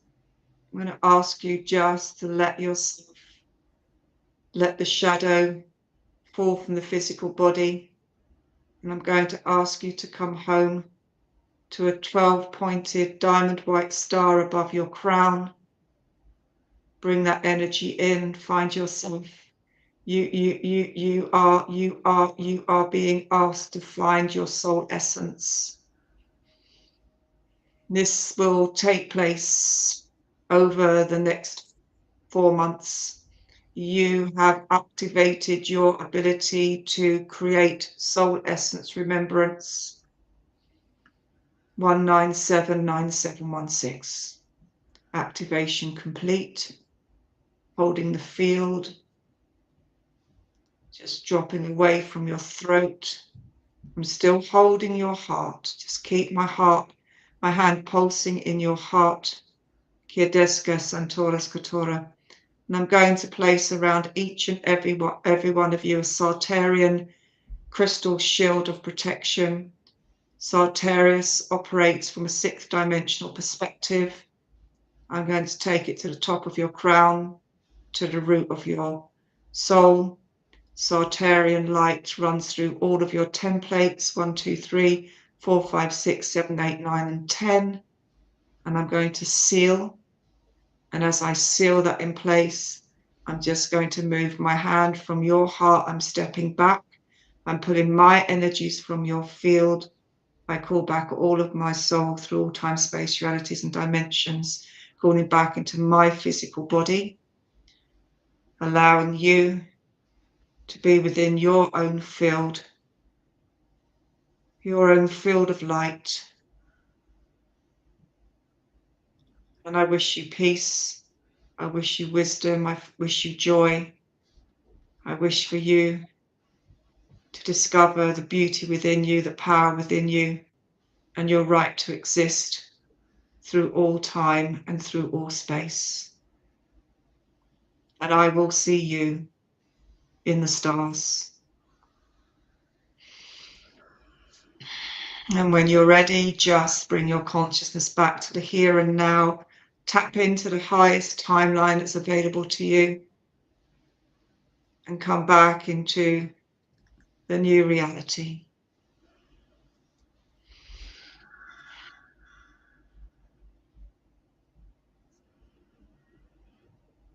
I'm going to ask you just to let yourself, let the shadow fall from the physical body. And I'm going to ask you to come home to a 12-pointed diamond white star above your crown. Bring that energy in, find yourself. You are being asked to find your soul essence. This will take place over the next 4 months. You have activated your ability to create soul essence remembrance. 1979716. Activation complete. Holding the field. Just dropping away from your throat. I'm still holding your heart. Just keep my hand pulsing in your heart. Kiedeska Santoras Katora. And I'm going to place around each and every one of you a Sartarian crystal shield of protection. Sartarius operates from a 6th dimensional perspective. I'm going to take it to the top of your crown, to the root of your soul. Sartarian light runs through all of your templates, 1, 2, 3, 4, 5, 6, 7, 8, 9, and 10. And I'm going to seal. And as I seal that in place, I'm just going to move my hand from your heart. I'm stepping back. I'm pulling my energies from your field. I call back all of my soul through all time, space, realities, and dimensions, calling back into my physical body, allowing you to be within your own field of light. And I wish you peace. I wish you wisdom. I wish you joy. I wish for you to discover the beauty within you, the power within you, and your right to exist through all time and through all space. And I will see you in the stars. And when you're ready, just bring your consciousness back to the here and now. Tap into the highest timeline that's available to you and come back into the new reality.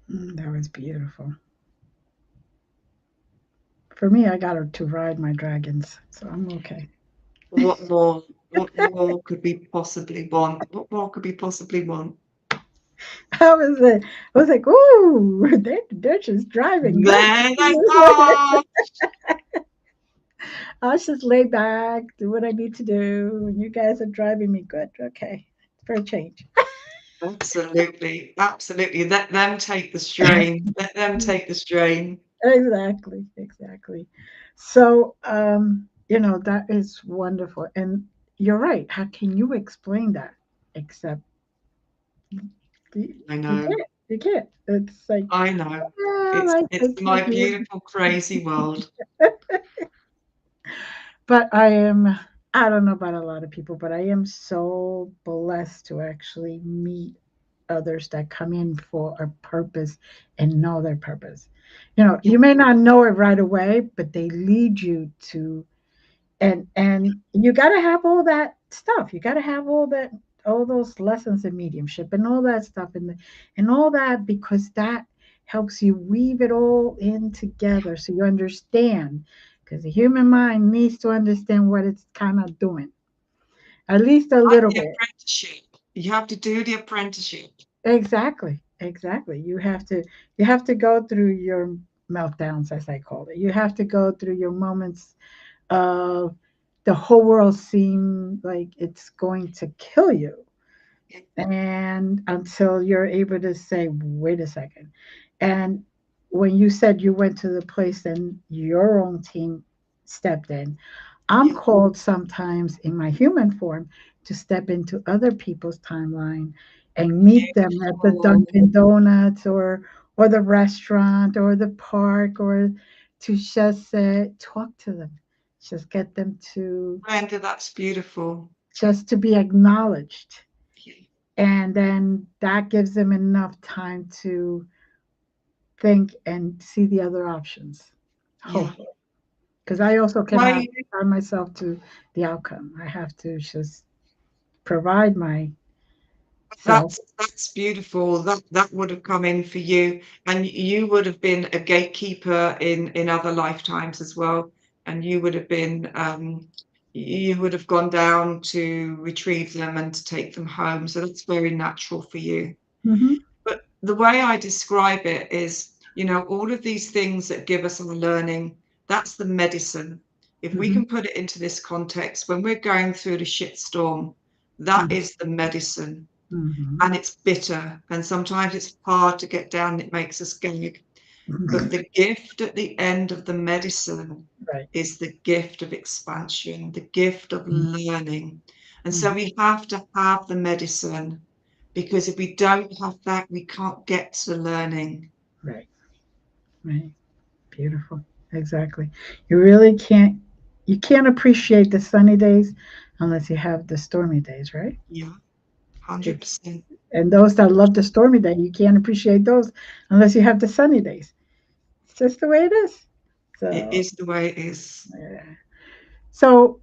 That was beautiful. For me, I got to ride my dragons, so I'm okay. What more? What more could we possibly want? What more could we possibly want? I was like, ooh, they're just driving good. There they are. I'll just lay back, do what I need to do, and you guys are driving me good. Okay, for a change. Absolutely, absolutely. Let them take the strain. Let them take the strain. Exactly, exactly. So, that is wonderful. And you're right. How can you explain that except you, I you know. can't? You can't. It's like, I know. well, It's I it's think my you beautiful, crazy world. But I don't know about a lot of people, but I am so blessed to actually meet others that come in for a purpose and know their purpose. Yeah, You may not know it right away, but they lead you to, and you got to have all that stuff. You got to have all those lessons in mediumship and all that stuff and all that, because that helps you weave it all in together so you understand, because the human mind needs to understand what it's kind of doing, at least a like little the bit. apprenticeship. You have to do the apprenticeship. Exactly, exactly. You have to go through your meltdowns, as I call it. You have to go through your moments of the whole world seem like it's going to kill you, and until you're able to say, wait a second. And when you said you went to the place and your own team stepped in, I'm Yeah, called sometimes in my human form to step into other people's timeline and meet them at the beautiful. Dunkin' Donuts or the restaurant or the park, or to just talk to them, just get them to Brenda, that's beautiful. just to be acknowledged, Yeah. and then that gives them enough time to think and see the other options, Yeah. hopefully, because I also cannot Why tie myself to the outcome. I have to just provide myself. that's beautiful. That would have come in for you, and you would have been a gatekeeper in other lifetimes as well, and you would have gone down to retrieve them and to take them home. So that's very natural for you. Hmm. But the way I describe it is, all of these things that give us our learning, that's the medicine. If we Hmm. can put it into this context, when we're going through the shitstorm, that is the medicine. Hmm. And it's bitter, and sometimes it's hard to get down, and it makes us gag. But Hmm. the gift at the end of the medicine Right. is the gift of expansion, the gift of learning. And so Hmm. we have to have the medicine, because if we don't have that, we can't get to learning. Right. Right. Beautiful. Exactly. You really can't. You can't appreciate the sunny days unless you have the stormy days, right? Yeah, It's 100%. And those that love the stormy day, you can't appreciate those unless you have the sunny days. It's just the way it is. It So, is the way it is. yeah. So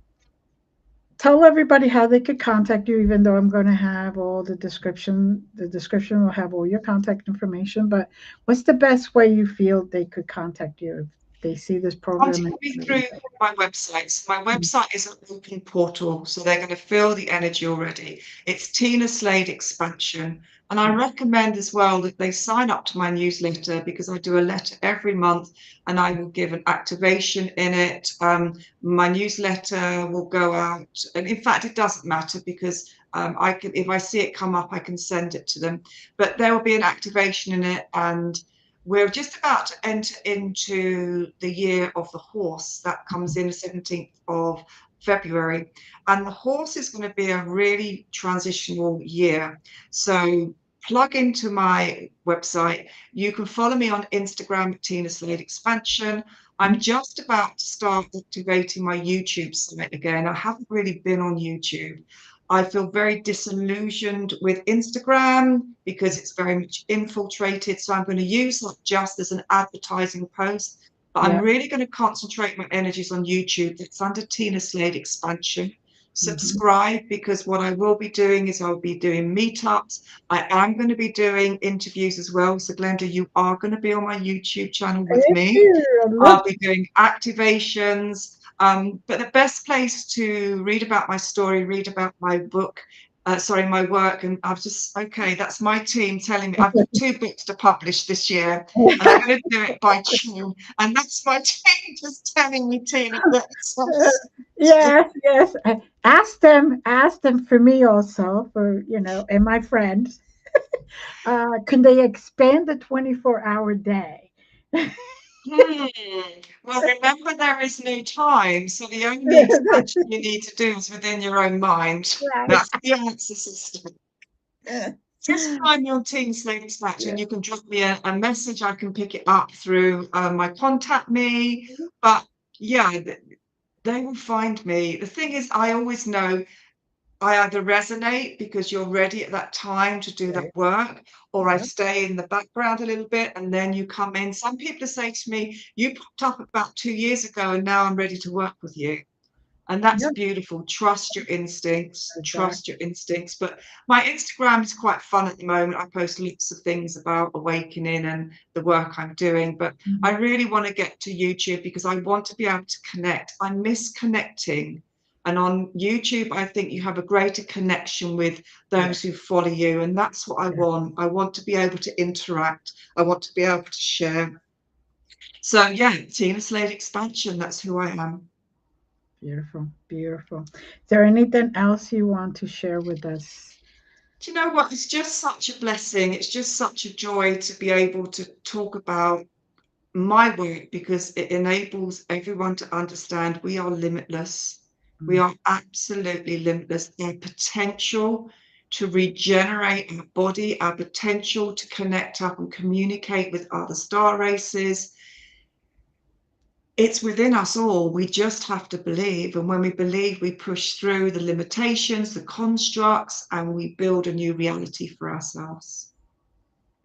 tell everybody how they could contact you, even though I'm going to have all the description. The description will have all your contact information. But what's the best way you feel they could contact you if they see this program? Contact me through my website. So my website is an open portal, so they're going to feel the energy already. It's Tina Slade Expansion. And I recommend as well that they sign up to my newsletter, because I do a letter every month and I will give an activation in it. My newsletter will go out. And in fact, it doesn't matter, because if I see it come up, I can send it to them. But there will be an activation in it. And we're just about to enter into the year of the horse. That comes in the 17th of February. And the horse is going to be a really transitional year. So plug into my website. You can follow me on Instagram at Tina Slade Expansion. I'm just about to start activating my YouTube site again. I haven't really been on YouTube. I feel very disillusioned with Instagram because it's very much infiltrated. So I'm going to use that just as an advertising post. But I'm Yeah. really going to concentrate my energies on YouTube. It's under Tina Slade Expansion. Mhm. Subscribe, because what I will be doing is I'll be doing meetups. I am going to be doing interviews as well. So Glenda, you are going to be on my YouTube channel with Thank me. you. I love I'll be doing activations. But the best place to read about my story, read about my book, my work, and I've just, okay, that's my team telling me I've got 2 books to publish this year, and I'm going to do it by June, and that's my team just telling me, Tina, that's Yes, yes. Ask them for me also, for, and my friends. Can they expand the 24-hour day? Well, remember, there is no time, so the only expansion you need to do is within your own mind. Right. That's the answer system. Just find me on Team Slate Expansion. Yeah. You can drop me a message. I can pick it up through my contact me. But yeah, they will find me. The thing is, I always know I either resonate because you're ready at that time to do that Right. work, or I Yeah. stay in the background a little bit and then you come in. Some people say to me, you popped up about 2 years ago and now I'm ready to work with you. And that's Yeah. beautiful. Trust your instincts, Exactly. trust your instincts. But my Instagram is quite fun at the moment. I post lots of things about awakening and the work I'm doing. But I Mhm. really want to get to YouTube because I want to be able to connect. I miss connecting. And on YouTube, I think you have a greater connection with Yeah. those who follow you. And that's what I Yeah. want. I want to be able to interact. I want to be able to share. So yeah, Tina Slade Expansion, that's who I am. Beautiful. Beautiful. Is there anything else you want to share with us? Do you know what? It's just such a blessing. It's just such a joy to be able to talk about my work because it enables everyone to understand we are limitless. We Mm. are absolutely limitless. Our potential to regenerate our body, our potential to connect up and communicate with other star races, it's within us all. We just have to believe. And when we believe, we push through the limitations, the constructs, and we build a new reality for ourselves.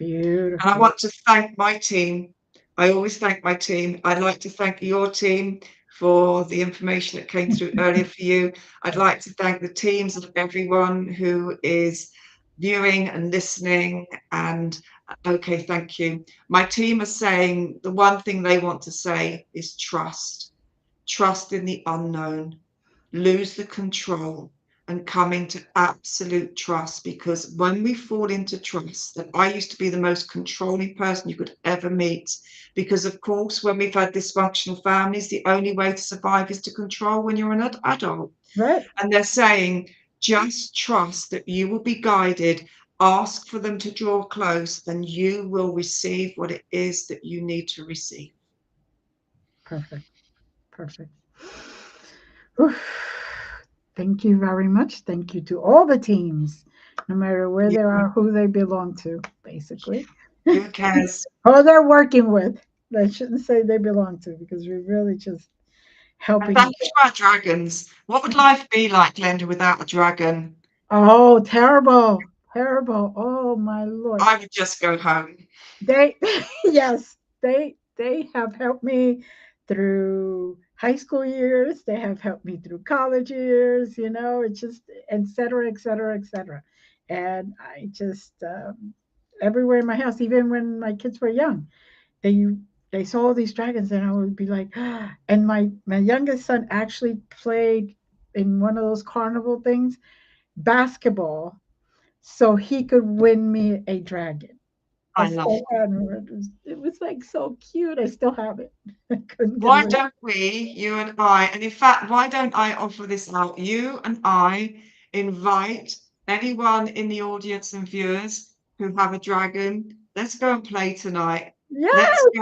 And I Beautiful. want to thank my team. I always thank my team. I'd like to thank your team for the information that came through earlier for you. I'd like to thank the teams of everyone who is viewing and listening. And okay, thank you. My team are saying the one thing they want to say is trust. Trust in the unknown, lose the control, and come into absolute trust. Because when we fall into trust, that I used to be the most controlling person you could ever meet. Because, of course, when we've had dysfunctional families, the only way to survive is to control when you're an adult. Right. And they're saying, just trust that you will be guided. Ask for them to draw close, then you will receive what it is that you need to receive. Perfect. Perfect. Oof. Thank you very much. Thank you to all the teams, no matter where You, they are, who they belong to, basically. who cares? Who they're working with. I shouldn't say they belong to because we're really just And helping. thank you to our dragons. What would life be like, Glenda, without a dragon? Oh, terrible. Terrible. Oh, my Lord. I would just go home. They, yes, they have helped me through high school years. They have helped me through college years. It's just et cetera, et cetera, et cetera. And I just everywhere in my house, even when my kids were young, they they saw these dragons, and I would be like, and my youngest son actually played in one of those carnival things, basketball, so he could win me a dragon. I I love still it. had it. It was like so cute. I still have it. I couldn't get Why away. don't we, you and I, and in fact, why don't I offer this out? You and I invite anyone in the audience and viewers who have a dragon. Let's go and play tonight. Yeah. Let's go.